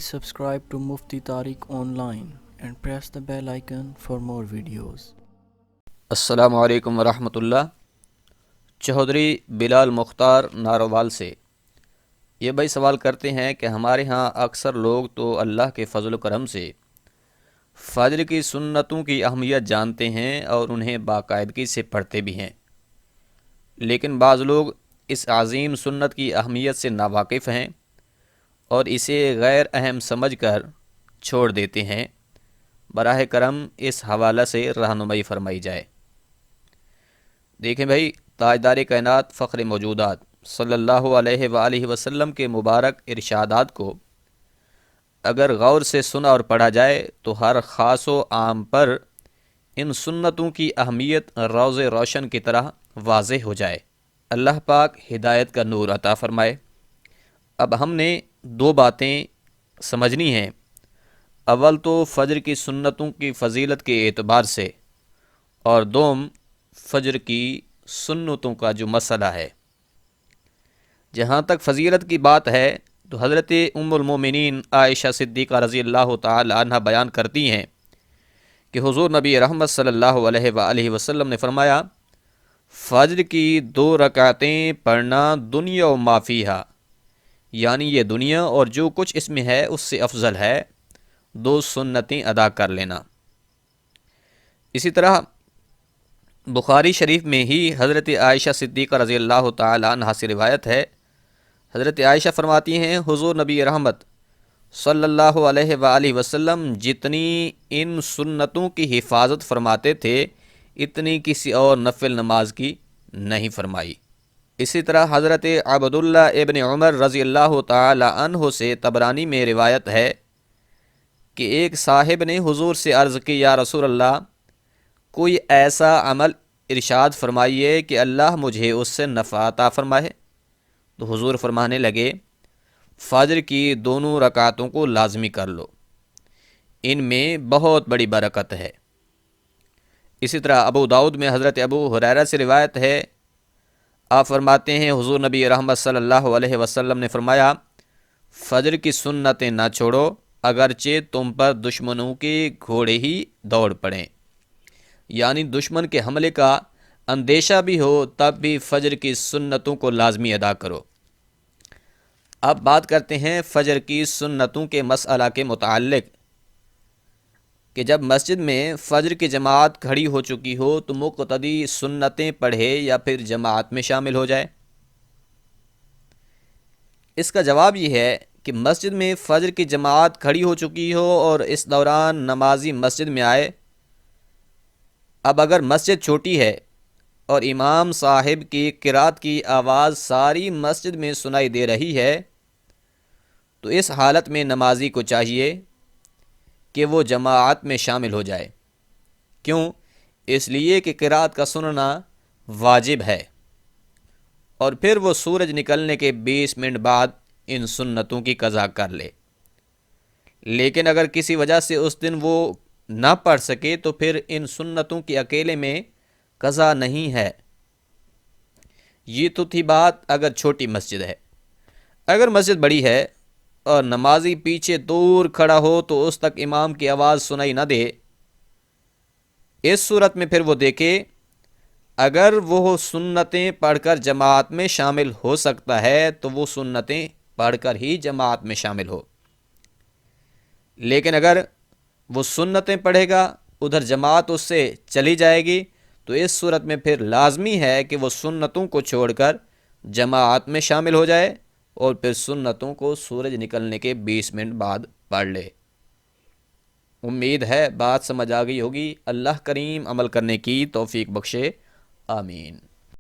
Subscribe to Mufti Tariq Online and press the bell icon for more videos. السلام علیکم ورحمۃ اللہ۔ چودھری بلال مختار ناروال سے یہ بھائی سوال کرتے ہیں کہ ہمارے ہاں اکثر لوگ تو اللہ کے فضل و کرم سے فجر کی سنتوں کی اہمیت جانتے ہیں اور انہیں باقاعدگی سے پڑھتے بھی ہیں، لیکن بعض لوگ اس عظیم سنت کی اہمیت سے ناواقف ہیں اور اسے غیر اہم سمجھ کر چھوڑ دیتے ہیں۔ براہ کرم اس حوالہ سے رہنمائی فرمائی جائے۔ دیکھیں بھائی، تاجدار کائنات فخر موجودات صلی اللہ علیہ وآلہ وسلم کے مبارک ارشادات کو اگر غور سے سنا اور پڑھا جائے تو ہر خاص و عام پر ان سنتوں کی اہمیت روز روشن کی طرح واضح ہو جائے۔ اللہ پاک ہدایت کا نور عطا فرمائے۔ اب ہم نے دو باتیں سمجھنی ہیں۔ اول تو فجر کی سنتوں کی فضیلت کے اعتبار سے، اور دوم فجر کی سنتوں کا جو مسئلہ ہے۔ جہاں تک فضیلت کی بات ہے تو حضرت ام المومنین عائشہ صدیقہ رضی اللہ تعالی عنہ بیان کرتی ہیں کہ حضور نبی رحمت صلی اللہ علیہ وآلہ وسلم نے فرمایا، فجر کی 2 رکعتیں پڑھنا دنیا و ما فیہا، یعنی یہ دنیا اور جو کچھ اس میں ہے اس سے افضل ہے 2 سنتیں ادا کر لینا۔ اسی طرح بخاری شریف میں ہی حضرت عائشہ صدیقہ رضی اللہ تعالی عنہ سے روایت ہے۔ حضرت عائشہ فرماتی ہیں، حضور نبی رحمت صلی اللہ علیہ وآلہ وسلم جتنی ان سنتوں کی حفاظت فرماتے تھے اتنی کسی اور نفل نماز کی نہیں فرمائی۔ اسی طرح حضرت عبداللہ ابن عمر رضی اللہ تعالی عنہ سے طبرانی میں روایت ہے کہ ایک صاحب نے حضور سے عرض کی، یا رسول اللہ، کوئی ایسا عمل ارشاد فرمائیے کہ اللہ مجھے اس سے نفع عطا فرمائے۔ تو حضور فرمانے لگے، فجر کی 2 رکعتوں کو لازمی کر لو، ان میں بہت بڑی برکت ہے۔ اسی طرح ابو داؤد میں حضرت ابو ہریرہ سے روایت ہے، آپ فرماتے ہیں حضور نبی رحمت صلی اللہ علیہ وسلم نے فرمایا، فجر کی سنتیں نہ چھوڑو اگرچہ تم پر دشمنوں کے گھوڑے ہی دوڑ پڑیں، یعنی دشمن کے حملے کا اندیشہ بھی ہو تب بھی فجر کی سنتوں کو لازمی ادا کرو۔ اب بات کرتے ہیں فجر کی سنتوں کے مسئلہ کے متعلق کہ جب مسجد میں فجر کی جماعت کھڑی ہو چکی ہو تو مقتدی سنتیں پڑھے یا پھر جماعت میں شامل ہو جائے۔ اس کا جواب یہ ہے کہ مسجد میں فجر کی جماعت کھڑی ہو چکی ہو اور اس دوران نمازی مسجد میں آئے۔ اب اگر مسجد چھوٹی ہے اور امام صاحب کی قرات کی آواز ساری مسجد میں سنائی دے رہی ہے تو اس حالت میں نمازی کو چاہیے کہ وہ جماعت میں شامل ہو جائے۔ کیوں؟ اس لیے کہ قرات کا سننا واجب ہے، اور پھر وہ سورج نکلنے کے 20 منٹ بعد ان سنتوں کی قضا کر لے۔ لیکن اگر کسی وجہ سے اس دن وہ نہ پڑھ سکے تو پھر ان سنتوں کی اکیلے میں قضا نہیں ہے۔ یہ تو تھی بات اگر چھوٹی مسجد ہے۔ اگر مسجد بڑی ہے اور نمازی پیچھے دور کھڑا ہو تو اس تک امام کی آواز سنائی نہ دے، اس صورت میں پھر وہ دیکھے، اگر وہ سنتیں پڑھ کر جماعت میں شامل ہو سکتا ہے تو وہ سنتیں پڑھ کر ہی جماعت میں شامل ہو۔ لیکن اگر وہ سنتیں پڑھے گا ادھر جماعت اس سے چلی جائے گی تو اس صورت میں پھر لازمی ہے کہ وہ سنتوں کو چھوڑ کر جماعت میں شامل ہو جائے اور پھر سنتوں کو سورج نکلنے کے 20 منٹ بعد پڑھ لے۔ امید ہے بات سمجھ آ گئی ہوگی۔ اللہ کریم عمل کرنے کی توفیق بخشے، آمین۔